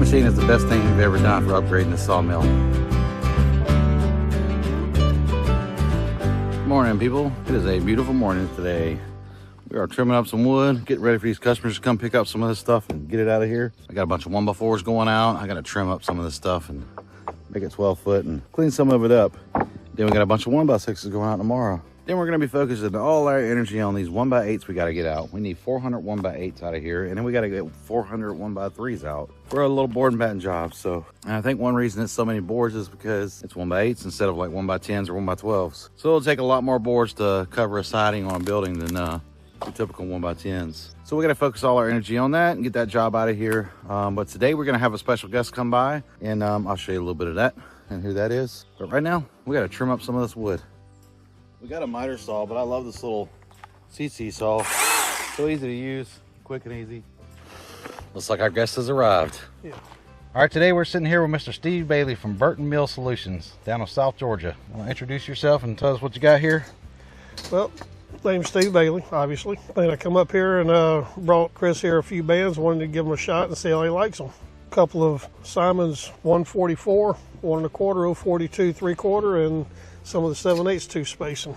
machine is the best thing we've ever done for upgrading the sawmill. Good morning, people. It is a beautiful morning today. We are trimming up some wood, getting ready for these customers to come pick up some of this stuff and get it out of here. I got a bunch of 1x4s going out. I got to trim up some of this stuff and make it 12 foot and clean some of it up. Then we got a bunch of 1x6s going out tomorrow. Then we're going to be focusing all our energy on these 1x8s we got to get out. We need 400 1x8s out of here, and then we got to get 400 1x3s out for a little board and batten job. So I think one reason it's so many boards is because it's 1x8s instead of like 1x10s or 1x12s. So it'll take a lot more boards to cover a siding on a building than the typical 1x10s. So we got to focus all our energy on that and get that job out of here. But today we're going to have a special guest come by, and I'll show you a little bit of that and who that is. But right now we got to trim up some of this wood. We got a miter saw, but I love this little CC saw. So easy to use, quick and easy. Looks like our guest has arrived. Yeah. All right, today we're sitting here with Mr. Steve Bailey from Burton Mill Solutions down in South Georgia. Want to introduce yourself and tell us what you got here? Well, my name's Steve Bailey, obviously. And I come up here and brought Chris here a few bands, wanted to give them a shot and see how he likes them. A couple of Simon's 144, 1 1/4, 042 3/4, and some of the 7/8 tooth spacing.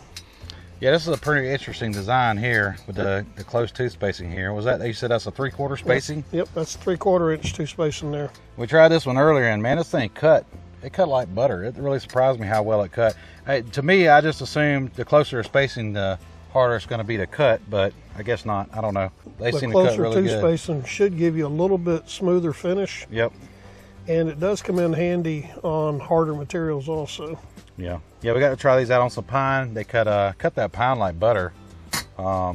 Yeah, this is a pretty interesting design here with the close tooth spacing here. Was that, you said that's a 3/4 spacing? Yep, that's 3/4 inch tooth spacing there. We tried this one earlier, and man, this thing cut. It cut like butter. It really surprised me how well it cut. To me, I just assumed the closer the spacing, the harder it's going to be to cut, but I guess not. I don't know. They seem to cut really good. The closer tooth spacing should give you a little bit smoother finish. Yep. And it does come in handy on harder materials also. Yeah, we got to try these out on some pine. They cut that pine like butter. I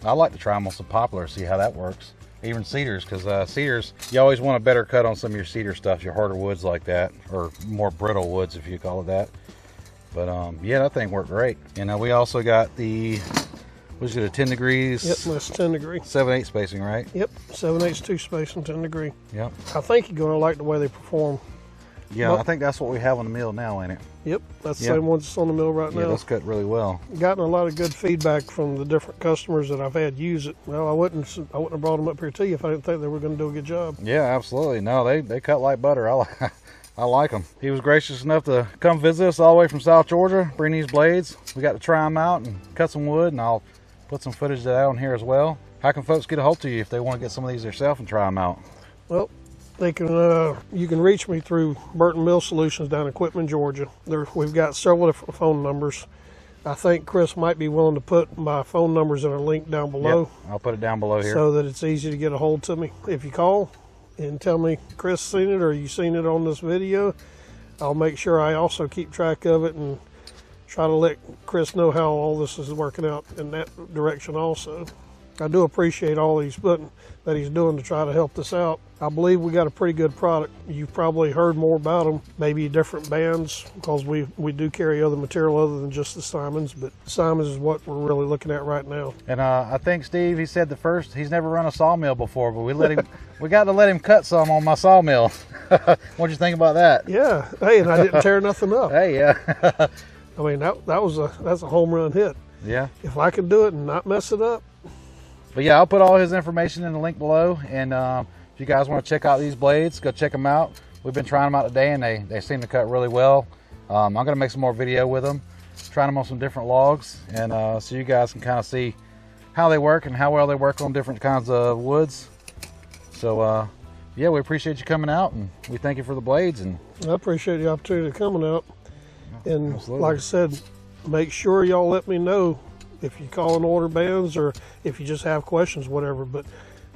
like to try them on some poplar, see how that works. Even cedars, because cedars, you always want a better cut on some of your cedar stuff, your harder woods like that, or more brittle woods if you call it that. But yeah, that thing worked great. And we also got the, was it a 10 degrees? Yep, that's 10 degree. 7/8 spacing, right? Yep, 7/8 tooth spacing, 10 degree. Yep. I think you're gonna like the way they perform. Yeah, I think that's what we have on the mill now, ain't it? Yep, that's the same one that's on the mill right now. Yeah, that's cut really well. Gotten a lot of good feedback from the different customers that I've had use it. Well, I wouldn't have brought them up here to you if I didn't think they were going to do a good job. Yeah, absolutely. No, they cut like butter. I like them. He was gracious enough to come visit us all the way from South Georgia, bring these blades. We got to try them out and cut some wood, and I'll put some footage of that on here as well. How can folks get a hold of you if they want to get some of these themselves and try them out? Well, they can. You can reach me through Burton Mill Solutions down in Quitman, Georgia. We've got several different phone numbers. I think Chris might be willing to put my phone numbers in a link down below. Yep, I'll put it down below here so that it's easy to get a hold to me. If you call and tell me Chris seen it or you seen it on this video, I'll make sure I also keep track of it and try to let Chris know how all this is working out in that direction also. I do appreciate all he's doing to try to help this out. I believe we got a pretty good product. You've probably heard more about them, maybe different bands, because we do carry other material other than just the Simons, but Simons is what we're really looking at right now. And I think Steve, he said he's never run a sawmill before, but we got to let him cut some on my sawmill. What'd you think about that? Yeah, hey, and I didn't tear nothing up. Hey, yeah. I mean, that's a home run hit. Yeah. If I could do it and not mess it up. But yeah, I'll put all his information in the link below, and if you guys want to check out these blades, go check them out. We've been trying them out today, and they seem to cut really well. I'm going to make some more video with them, trying them on some different logs, and so you guys can kind of see how they work and how well they work on different kinds of woods. So yeah, we appreciate you coming out, and we thank you for the blades. And I appreciate the opportunity of coming out. And absolutely. Like I said, make sure y'all let me know if you call and order bands or if you just have questions, whatever. But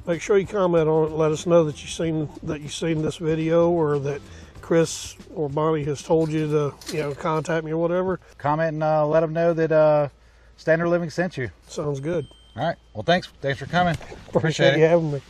make sure you comment on it and let us know that you've seen this video, or that Chris or Bonnie has told you to contact me or whatever. Comment and let them know that Standard Living sent you. Sounds good. All right. Well, thanks for coming. Appreciate you having me.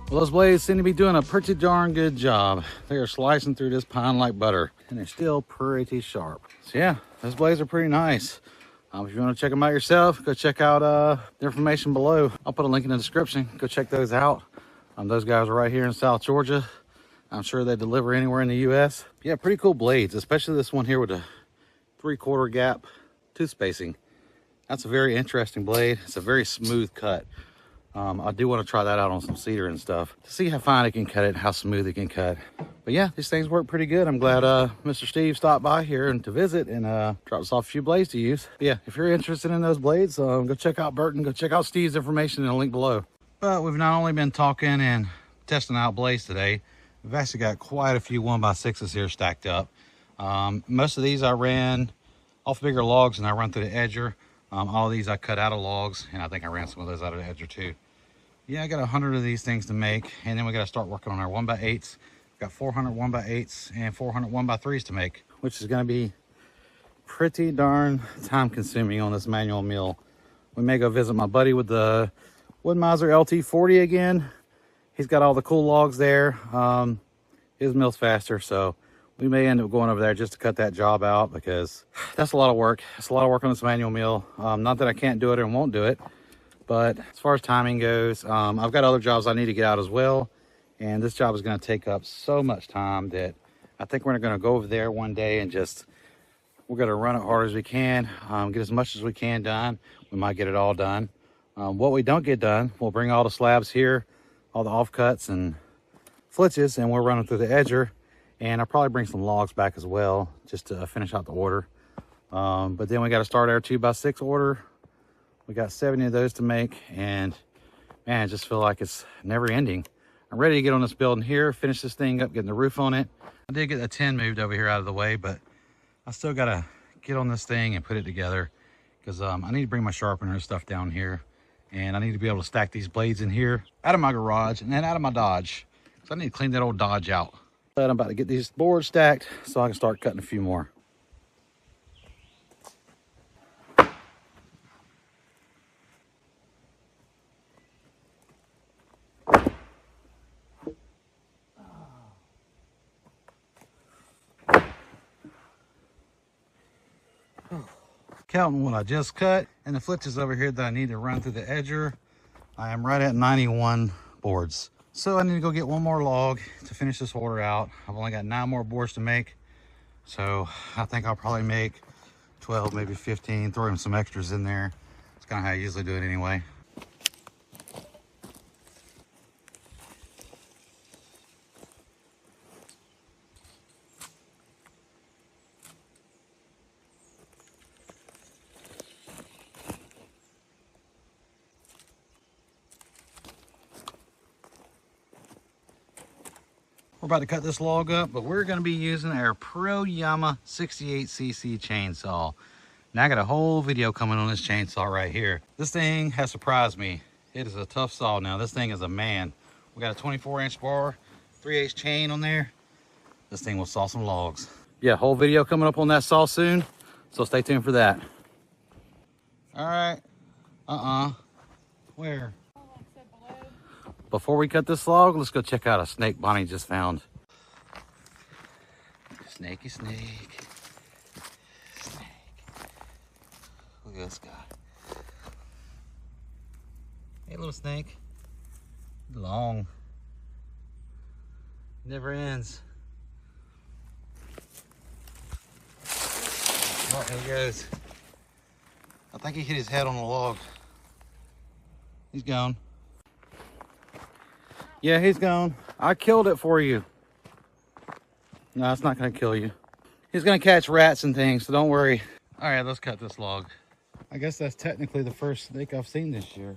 Well, those blades seem to be doing a pretty darn good job. They are slicing through this pine like butter, and they're still pretty sharp. So yeah, those blades are pretty nice. If you want to check them out yourself, go check out the information below. I'll put a link in the description. Go check those out. Those guys are right here in South Georgia. I'm sure they deliver anywhere in the U.S. Yeah, pretty cool blades, especially this one here with a 3/4 gap tooth spacing. That's a very interesting blade. It's a very smooth cut. I do want to try that out on some cedar and stuff to see how fine it can cut it and how smooth it can cut. But yeah, these things work pretty good. I'm glad Mr. Steve stopped by here and to visit and dropped us off a few blades to use. But yeah, if you're interested in those blades, go check out Burton. Go check out Steve's information in the link below. But we've not only been talking and testing out blades today, we've actually got quite a few 1x6s here stacked up. Most of these I ran off bigger logs and I run through the edger. All of these I cut out of logs, and I think I ran some of those out of the edger too. Yeah, I got 100 of these things to make, and then we got to start working on our 1x8s. Got 400 1x8s and 400 1x3s to make, which is going to be pretty darn time consuming on this manual mill. We may go visit my buddy with the Woodmiser LT40 again. He's got all the cool logs there. His mill's faster, so we may end up going over there just to cut that job out, because that's a lot of work. It's a lot of work on this manual mill. Not that I can't do it and won't do it, but as far as timing goes, I've got other jobs I need to get out as well. And this job is going to take up so much time that I think we're going to go over there one day and we're going to run it hard as we can, get as much as we can done. We might get it all done. What we don't get done, we'll bring all the slabs here, all the offcuts and flitches, and we'll run them through the edger. And I'll probably bring some logs back as well, just to finish out the order. But then we got to start our 2x6 order. We got 70 of those to make, and man, I just feel like it's never ending. I'm ready to get on this building here, finish this thing up, getting the roof on it. I did get the tin moved over here out of the way, but I still got to get on this thing and put it together, because I need to bring my sharpener and stuff down here, and I need to be able to stack these blades in here out of my garage and then out of my Dodge, because I need to clean that old Dodge out. But I'm about to get these boards stacked so I can start cutting a few more. Counting what I just cut and the flitches over here that I need to run through the edger, I am right at 91 boards. So I need to go get one more log to finish this order out. I've only got 9 more boards to make, so I think I'll probably make 12, maybe 15, throw in some extras in there. It's kind of how I usually do it anyway. We're about to cut this log up, but we're going to be using our Pro Yama 68cc chainsaw. Now I got a whole video coming on this chainsaw right here. This thing has surprised me. It is a tough saw now. This thing is a man. We got a 24-inch bar, 3/8 chain on there. This thing will saw some logs. Yeah, whole video coming up on that saw soon, so stay tuned for that. All right. Where? Before we cut this log, let's go check out a snake Bonnie just found. Snakey snake. Snake. Look at this guy. Hey, little snake. Long. Never ends. Oh, there he goes. I think he hit his head on the log. He's gone. Yeah, he's gone. I killed it for you. No, it's not going to kill you. He's going to catch rats and things, so don't worry. All right, let's cut this log. I guess that's technically the first snake I've seen this year.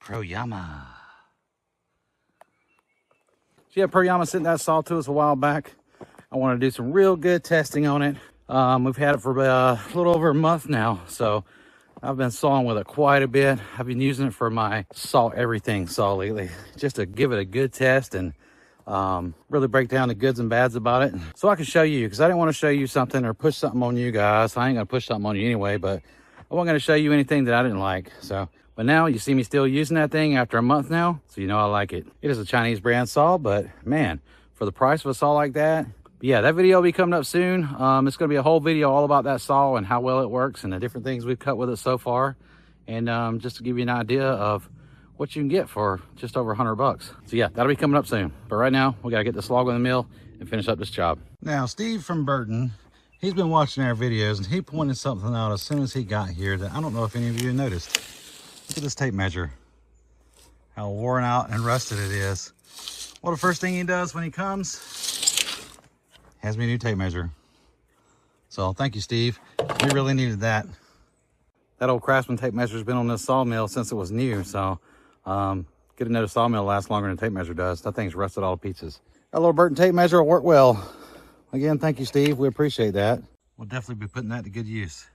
Pro Yama. So yeah, Puriyama sent that saw to us a while back. I want to do some real good testing on it. We've had it for a little over a month now, so I've been sawing with it quite a bit. I've been using it for my saw everything saw lately, just to give it a good test and really break down the goods and bads about it, so I can show you, because I didn't want to show you something or push something on you guys. I ain't gonna push something on you anyway, but I wasn't gonna show you anything that I didn't like. So, but now you see me still using that thing after a month now, so you know I like it. It is a Chinese brand saw, but man, for the price of a saw like that. But yeah, that video will be coming up soon. It's gonna be a whole video all about that saw and how well it works and the different things we've cut with it so far, and just to give you an idea of what you can get for just over 100 bucks. So yeah, that'll be coming up soon. But right now, we gotta get this log on the mill and finish up this job. Now, Steve from Burton, he's been watching our videos and he pointed something out as soon as he got here that I don't know if any of you noticed. Look at this tape measure, how worn out and rusted it is. Well, the first thing he does when he comes, has me a new tape measure. So thank you, Steve. We really needed that. That old Craftsman tape measure's been on this sawmill since it was new, so get another sawmill lasts longer than a tape measure does. That thing's rusted all to pieces. That little Burton tape measure will work well. Again, thank you, Steve. We appreciate that. We'll definitely be putting that to good use.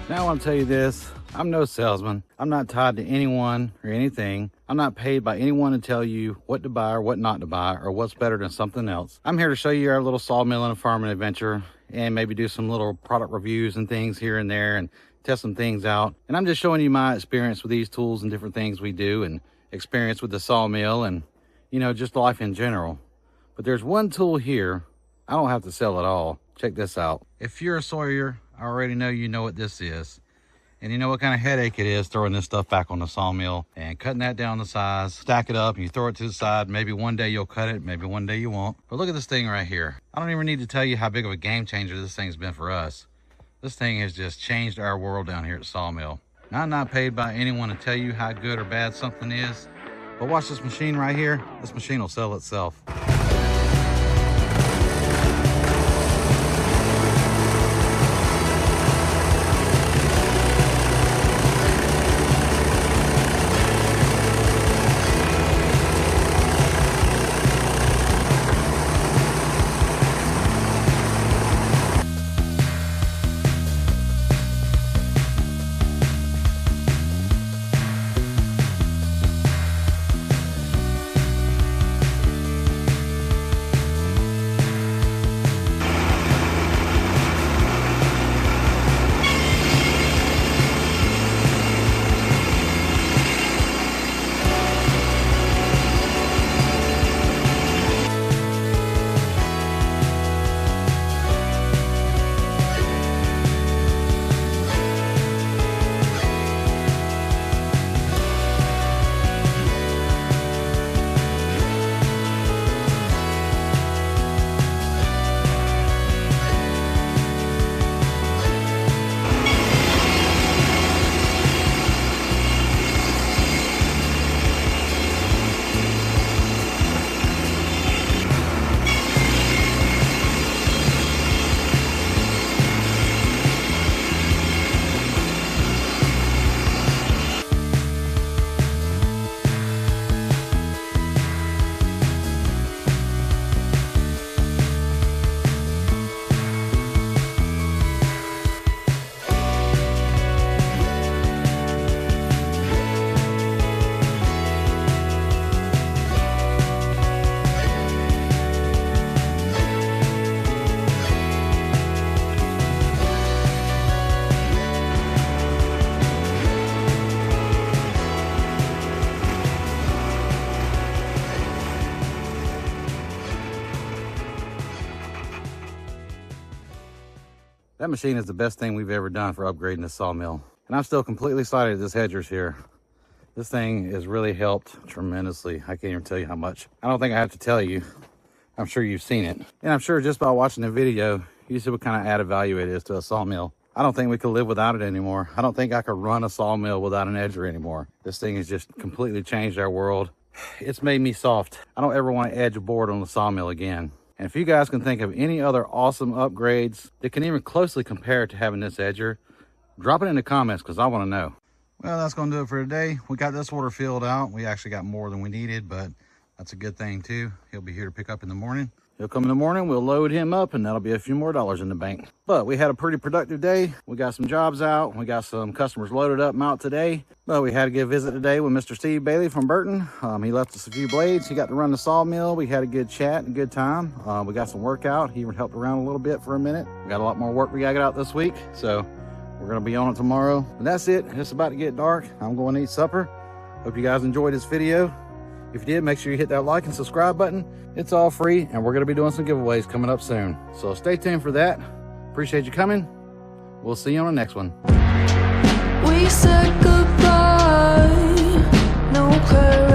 Now I want to tell you this, I'm no salesman. I'm not tied to anyone or anything. I'm not paid by anyone to tell you what to buy or what not to buy or what's better than something else. I'm here to show you our little sawmill and farming adventure and maybe do some little product reviews and things here and there and test some things out. And I'm just showing you my experience with these tools and different things we do and experience with the sawmill and, you know, just life in general. But there's one tool here, I don't have to sell it all. Check this out. If you're a sawyer, I already know you know what this is. And you know what kind of headache it is throwing this stuff back on the sawmill and cutting that down to size, stack it up, and you throw it to the side. Maybe one day you'll cut it, maybe one day you won't. But look at this thing right here. I don't even need to tell you how big of a game changer this thing's been for us. This thing has just changed our world down here at Sawmill. Now, I'm not paid by anyone to tell you how good or bad something is, but watch this machine right here. This machine will sell itself. That machine is the best thing we've ever done for upgrading this sawmill. And I'm still completely excited this hedger's here. This thing has really helped tremendously. I can't even tell you how much. I don't think I have to tell you. I'm sure you've seen it. And I'm sure just by watching the video, you see what kind of added value it is to a sawmill. I don't think we could live without it anymore. I don't think I could run a sawmill without an edger anymore. This thing has just completely changed our world. It's made me soft. I don't ever want to edge a board on the sawmill again. And if you guys can think of any other awesome upgrades that can even closely compare to having this edger, drop it in the comments because I want to know. Well, that's going to do it for today. We got this order filled out. We actually got more than we needed, but that's a good thing too. He'll be here to pick up in the morning. He'll come in the morning, we'll load him up, and that'll be a few more dollars in the bank. But we had a pretty productive day. We got some jobs out. We got some customers loaded up and out today. But we had a good visit today with Mr. Steve Bailey from Burton. He left us a few blades. He got to run the sawmill. We had a good chat and a good time. We got some work out. He even helped around a little bit for a minute. We got a lot more work we got to get out this week. So we're going to be on it tomorrow. And that's it. It's about to get dark. I'm going to eat supper. Hope you guys enjoyed this video. If you did, make sure you hit that like and subscribe button. It's all free, and we're going to be doing some giveaways coming up soon. So stay tuned for that. Appreciate you coming. We'll see you on the next one. We said goodbye, no prayer.